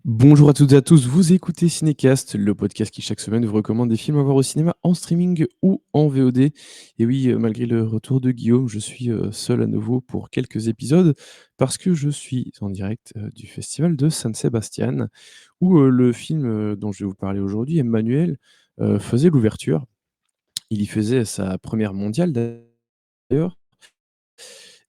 Bonjour à toutes et à tous, vous écoutez Cinécast, le podcast qui chaque semaine vous recommande des films à voir au cinéma en streaming ou en VOD. Et oui, malgré le retour de Guillaume, je suis seul à nouveau pour quelques épisodes parce que je suis en direct du festival de San Sebastian où le film dont je vais vous parler aujourd'hui, Emmanuel, faisait l'ouverture. Il y faisait sa première mondiale d'ailleurs.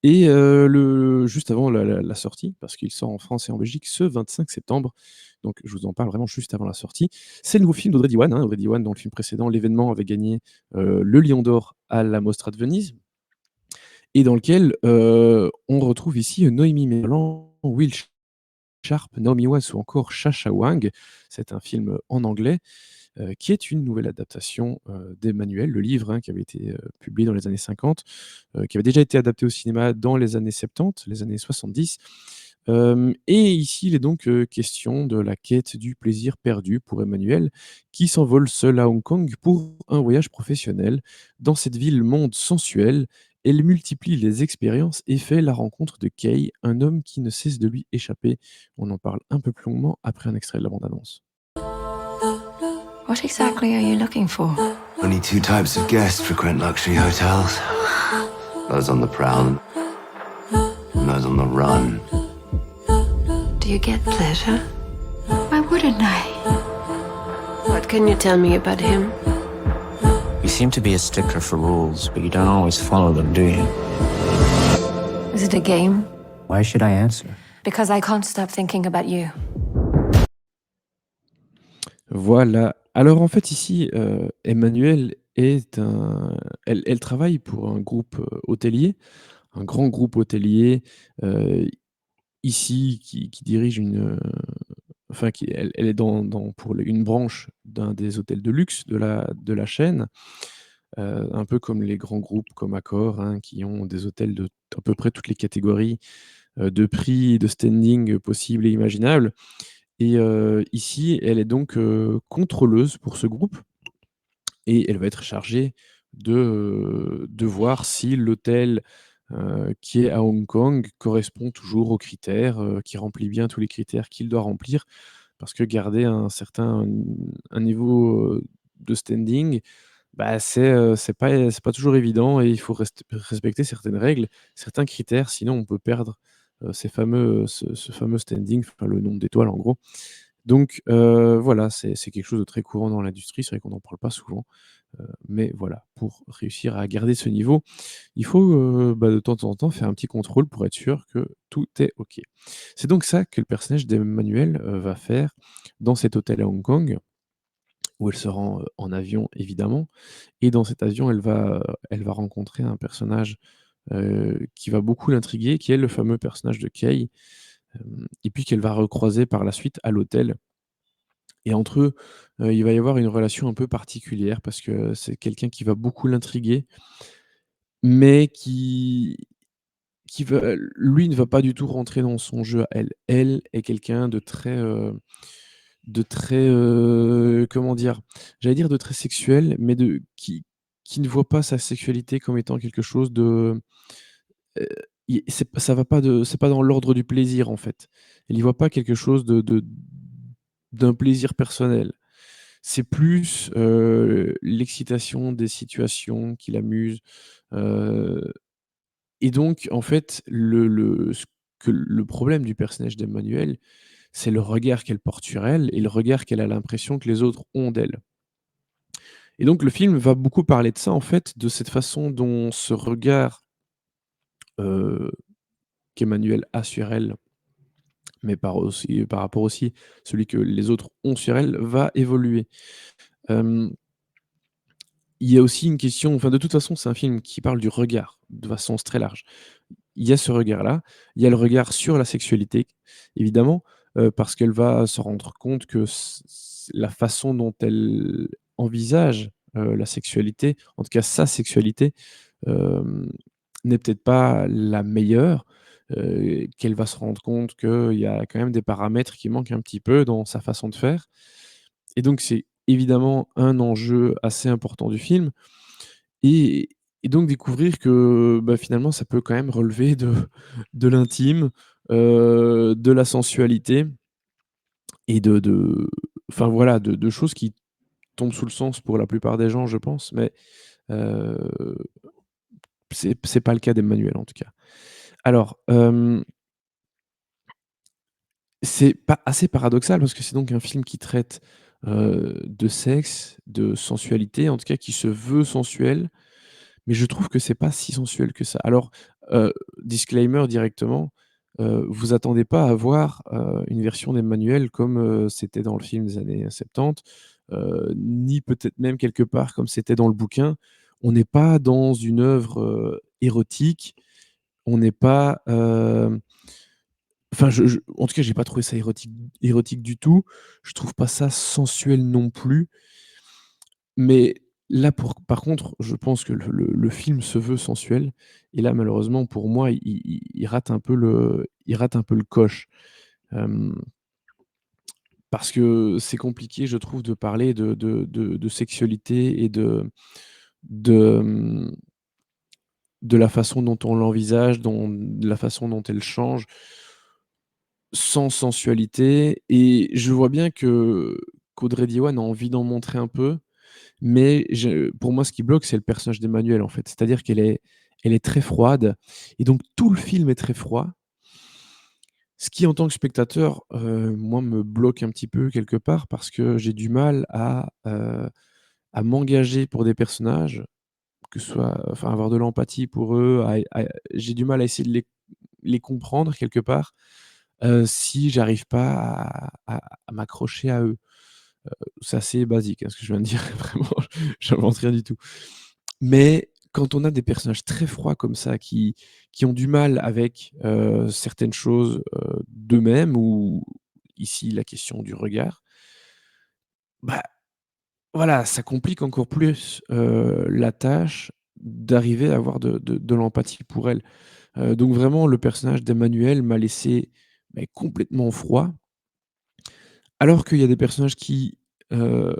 Et le juste avant la sortie, parce qu'il sort en France et en Belgique ce 25 septembre, donc je vous en parle vraiment juste avant la sortie. C'est le nouveau film d'Audrey Diwan, Audrey Diwan dont le film précédent, L'événement, avait gagné, le Lion d'or à la Mostra de Venise et dans lequel, on retrouve ici Noémie Merlan, Will Sharp, Naomi Watts ou encore Chacha Wang. C'est un film en anglais qui est une nouvelle adaptation, d'Emmanuel, le livre, qui avait été, publié dans les années 50, qui avait déjà été adapté au cinéma dans les années 70, les années 70. Et ici, il est donc, question de la quête du plaisir perdu pour Emmanuel, qui s'envole seul à Hong Kong pour un voyage professionnel. Dans cette ville-monde sensuelle, elle multiplie les expériences et fait la rencontre de Kay, un homme qui ne cesse de lui échapper. On en parle un peu plus longuement après un extrait de la bande-annonce. What exactly are you looking for? Only two types of guests frequent luxury hotels. Those on the prowl and those on the run. Do you get pleasure? Why wouldn't I? What can you tell me about him? You seem to be a stickler for rules, but you don't always follow them, do you? Is it a game? Why should I answer? Because I can't stop thinking about you. Voilà. Alors en fait ici, Emmanuelle elle travaille pour un groupe, hôtelier, un grand groupe hôtelier, heu, ici qui dirige enfin qui elle est dans pour une branche d'un des hôtels de luxe de la chaîne, un peu comme les grands groupes comme Accor, qui ont des hôtels de à peu près toutes les catégories, de prix et de standing possibles et imaginables. Et ici, elle est donc, contrôleuse pour ce groupe et elle va être chargée de voir si l'hôtel, qui est à Hong Kong correspond toujours aux critères, qui remplit bien tous les critères qu'il doit remplir. Parce que garder un niveau, de standing, bah, c'est pas toujours évident et il faut respecter certaines règles, certains critères, sinon on peut perdre, ce fameux standing, enfin le nombre d'étoiles en gros. Donc voilà, c'est quelque chose de très courant dans l'industrie. C'est vrai qu'on n'en parle pas souvent, mais voilà, pour réussir à garder ce niveau, il faut, de temps en temps faire un petit contrôle pour être sûr que tout est OK. C'est donc ça que le personnage d'Emmanuel, va faire dans cet hôtel à Hong Kong, où elle se rend, en avion évidemment et dans cet avion, elle va rencontrer un personnage, qui va beaucoup l'intriguer, qui est le fameux personnage de Kay, et puis qu'elle va recroiser par la suite à l'hôtel. Et entre eux, il va y avoir une relation un peu particulière parce que c'est quelqu'un qui va beaucoup l'intriguer, mais qui va lui ne va pas du tout rentrer dans son jeu à elle. Elle est quelqu'un de très, comment dire? J'allais dire de très sexuel, mais qui ne voit pas sa sexualité comme étant quelque chose de, heu, i ça va pas c'est pas dans l'ordre du plaisir, en fait. Elle y voit pas quelque chose d'un plaisir personnel. C'est plus, l'excitation des situations qui l'amusent, heu et donc en fait, le problème du personnage d'Emmanuel, c'est le regard qu'elle porte sur elle et le regard qu'elle a l'impression que les autres ont d'elle. Et donc le film va beaucoup parler de ça, en fait, de cette façon dont ce regard, heu, qu'Emmanuel a sur elle, mais par rapport aussi celui que les autres ont sur elle, va évoluer. Hem Il y a aussi une question, enfin, de toute façon, c'est un film qui parle du regard, de façon très large. Il y a ce regard-là, il y a le regard sur la sexualité, évidemment, parce qu'elle va se rendre compte que la façon dont elle envisage, la sexualité, en tout cas sa sexualité, hem, n'est peut-être pas la meilleure, qu'elle va se rendre compte qu'il y a quand même des paramètres qui manquent un petit peu dans sa façon de faire et donc c'est évidemment un enjeu assez important du film et donc découvrir que, finalement, ça peut quand même relever de l'intime, de la sensualité et enfin voilà, de choses qui tombent sous le sens pour la plupart des gens, je pense, mais heu, c'est pas le cas d'Emmanuel, en tout cas. Alors, c'est pas assez paradoxal parce que c'est donc un film qui traite, de sexe, de sensualité, en tout cas qui se veut sensuel, mais je trouve que c'est pas si sensuel que ça. Alors, disclaimer directement, vous attendez pas à voir, une version d'Emmanuel comme, c'était dans le film des années 70, ni peut-être même quelque part comme c'était dans le bouquin. On n'est pas dans une œuvre, érotique, on n'est pas, enfin je en tout cas j'ai pas trouvé ça érotique du tout. Je trouve pas ça sensuel non plus. Mais là, par contre, je pense que le film se veut sensuel et là, malheureusement, pour moi, il rate un peu le coche. Hem, Parce que c'est compliqué, je trouve, de parler de sexualité et de, de la façon dont on l'envisage, de la façon dont elle change, sans sensualité et je vois bien qu'Audrey Diwan a envie d'en montrer un peu. Mais pour moi, ce qui bloque, c'est le personnage d'Emmanuelle, en fait. C'est-à-dire qu'elle est très froide et donc tout le film est très froid. Ce qui, en tant que spectateur, moi, me bloque un petit peu quelque part parce que j'ai du mal à m'engager pour des personnages, que ce soit enfin, avoir de l'empathie pour eux, j'ai du mal à essayer de les comprendre quelque part, si j'arrive pas à m'accrocher à eux. C'est assez basique, hein, ce que je viens de dire, vraiment, j'invente rien du tout. Mais quand on a des personnages très froids comme ça, qui ont du mal avec, certaines choses, d'eux-mêmes ou ici la question du regard, bah, voilà, ça complique encore plus, la tâche d'arriver à avoir de l'empathie pour elle. Donc vraiment le personnage d'Emmanuel m'a laissé, mais complètement froid, alors qu'il y a des personnages heu,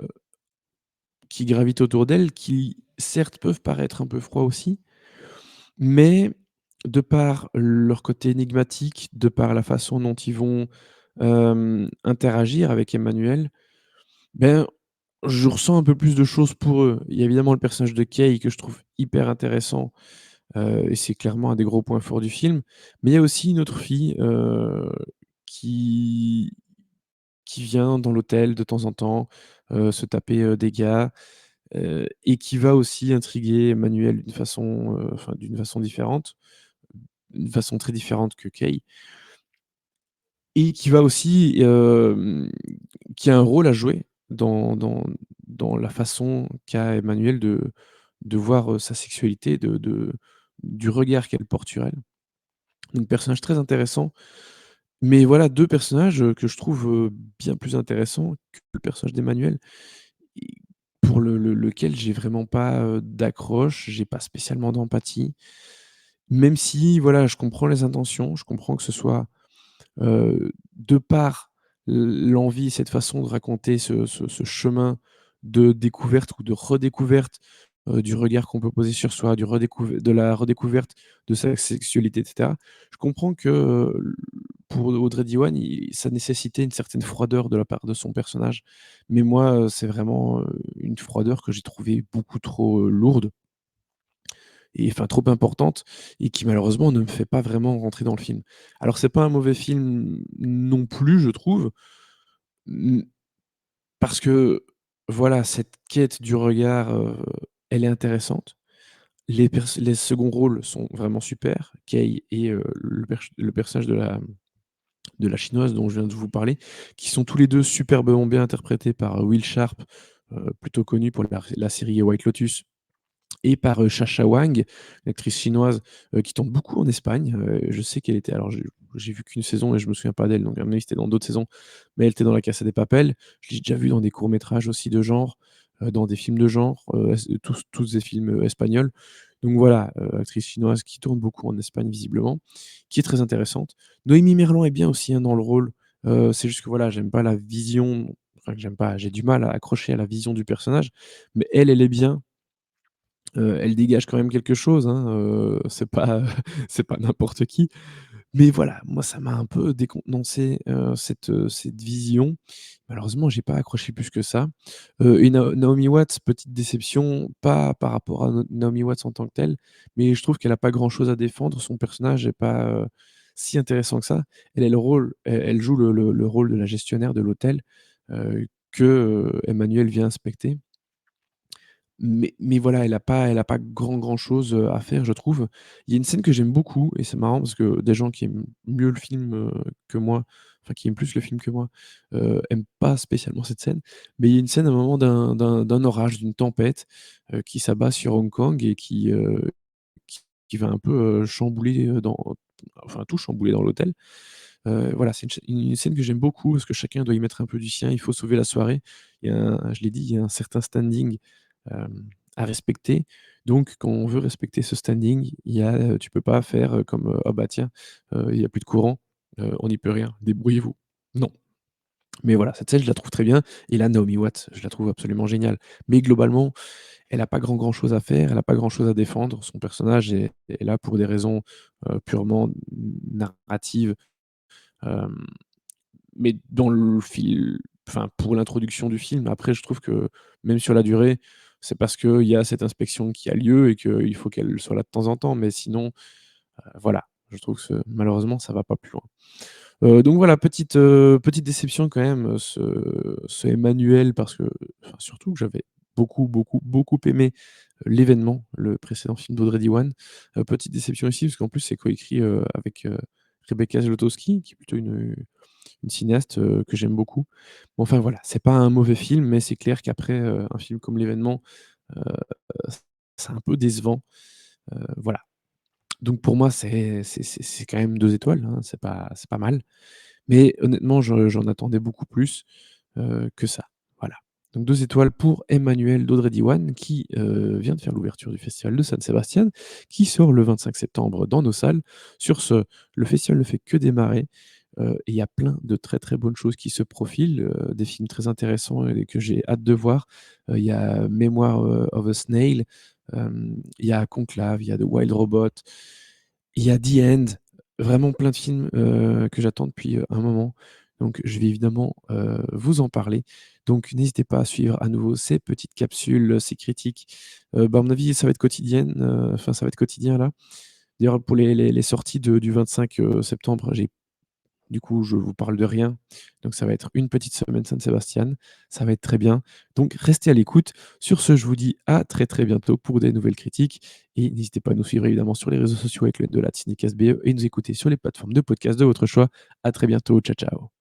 qui gravitent autour d'elle, qui certes peuvent paraître un peu froids aussi. Mais de par leur côté énigmatique, de par la façon dont ils vont, interagir avec Emmanuel, ben, je ressens un peu plus de choses pour eux. Il y a évidemment le personnage de Kay que je trouve hyper intéressant, et c'est clairement un des gros points forts du film. Mais il y a aussi une autre fille, qui qui vient dans l'hôtel de temps en temps, se taper, des gars, et qui va aussi intriguer Emmanuel d'une façon, enfin d'une façon différente. D'une façon très différente que Kay et qui va aussi, qui a un rôle à jouer dans la façon qu'a Emmanuel de voir, sa sexualité, du regard qu'elle porte sur elle. Donc personnage très intéressant, mais voilà 2 personnages, que je trouve, bien plus intéressants que le personnage d'Emmanuel et pour lequel j'ai vraiment pas, d'accroche, j'ai pas spécialement d'empathie. Même si voilà, je comprends les intentions, je comprends que ce soit de par l'envie, cette façon de raconter ce chemin de découverte ou de redécouverte, du regard qu'on peut poser sur soi, de la redécouverte de sa sexualité et cetera. Je comprends que, pour Audrey Diwan, ça nécessitait une certaine froideur de la part de son personnage. Mais moi, c'est vraiment, une froideur que j'ai trouvée beaucoup trop, lourde et enfin trop importante et qui malheureusement ne me fait pas vraiment rentrer dans le film. Alors c'est pas un mauvais film non plus, je trouve, mmh, parce que voilà, cette quête du regard, elle est intéressante. Les seconds rôles sont vraiment super, Kay et le personnage de la chinoise dont je viens de vous parler, qui sont tous les 2 superbement bien interprétés par Will Sharp, plutôt connu pour la série White Lotus et par, Chacha Wang, une actrice chinoise, qui tourne beaucoup en Espagne. Je sais qu'elle était alors j'ai vu qu'une saison et je me souviens pas d'elle, donc à mon avis, c'était dans d'autres saisons, mais elle était dans La Casa de Papel. Je l'ai déjà vue dans des courts métrages aussi de genre, dans des films de genre, tous des films, espagnols. Donc voilà, actrice chinoise qui tourne beaucoup en Espagne visiblement, qui est très intéressante. Noémie Merlan est bien aussi, hein, dans le rôle, c'est juste que voilà, j'aime pas la vision enfin que j'aime pas, j'ai du mal à accrocher à la vision du personnage, mais elle est bien. Elle dégage quand même quelque chose, hein, c'est pas c'est pas n'importe qui. Mais voilà, moi ça m'a un peu décontenancé, cette vision. Malheureusement, j'ai pas accroché plus que ça. Et Naomi Watts, petite déception, pas par rapport à Naomi Watts en tant que telle, mais je trouve qu'elle a pas grand chose à défendre. Son personnage est pas, si intéressant que ça. Elle a le rôle elle joue le rôle de la gestionnaire de l'hôtel, que, Emmanuel vient inspecter. Mais voilà, elle a pas grand chose, à faire, je trouve. Il y a une scène que j'aime beaucoup et c'est marrant parce que des gens qui aiment mieux le film, que moi, enfin qui aiment plus le film que moi, aiment pas spécialement cette scène. Mais il y a une scène à un moment d'un orage, d'une tempête, qui s'abat sur Hong Kong et qui va un peu, chambouler, enfin tout chambouler dans l'hôtel. Voilà, c'est une scène que j'aime beaucoup parce que chacun doit y mettre un peu du sien. Il faut sauver la soirée. Il y a je l'ai dit, il y a un certain standing, à respecter. Donc quand on veut respecter ce standing, tu peux pas faire, comme, «Ah bah tiens, il y a plus de courant, on n'y peut rien, débrouillez-vous». Non. Mais voilà, cette scène, je la trouve très bien et là, Naomi Watts, je la trouve absolument géniale. Mais globalement, elle a pas grand chose à faire, elle a pas grand-chose à défendre. Son personnage est là pour des raisons, purement narratives. Hem Mais dans le fil enfin, pour l'introduction du film, après je trouve que même sur la durée, c'est parce qu'il y a cette inspection qui a lieu et qu'il faut qu'elle soit là de temps en temps, mais sinon, voilà, je trouve que malheureusement ça va pas plus loin. Donc voilà, petite déception quand même, ce Emmanuel parce que enfin, surtout que j'avais beaucoup aimé, L'événement, le précédent film d'Audrey Diwan. Petite déception ici parce qu'en plus c'est coécrit, avec, Rebecca Zlotowski qui est plutôt une cinéaste, que j'aime beaucoup. Bon, enfin voilà, c'est pas un mauvais film, mais c'est clair qu'après, un film comme L'événement, heu, c'est un peu décevant, voilà. Donc pour moi, c'est quand même 2 étoiles, hein, c'est pas mal. Mais honnêtement, j'en attendais beaucoup plus, que ça. Voilà. Donc 2 étoiles pour Emmanuel d'Audrey Diwan qui, vient de faire l'ouverture du festival de San Sebastian, qui sort le 25 septembre dans nos salles. Sur ce, le festival ne fait que démarrer, et il y a plein de très, très bonnes choses qui se profilent, des films très intéressants et que j'ai hâte de voir. Il y a Memoir, of a Snail, il y a Conclave, il y a The Wild Robot, il y a The End, vraiment plein de films, que j'attends depuis, un moment. Donc je vais évidemment, vous en parler. Donc n'hésitez pas à suivre à nouveau ces petites capsules, ces critiques. Bah, à mon avis, ça va être quotidienne, enfin ça va être quotidien là. D'ailleurs pour les sorties du 25, septembre, du coup, je vous parle de rien. Donc ça va être une petite semaine San Sebastian. Ça va être très bien. Donc restez à l'écoute. Sur ce, je vous dis à très, très bientôt pour des nouvelles critiques et n'hésitez pas à nous suivre évidemment sur les réseaux sociaux avec l'aide de la SBE et nous écouter sur les plateformes de podcast de votre choix. À très bientôt. Ciao, ciao.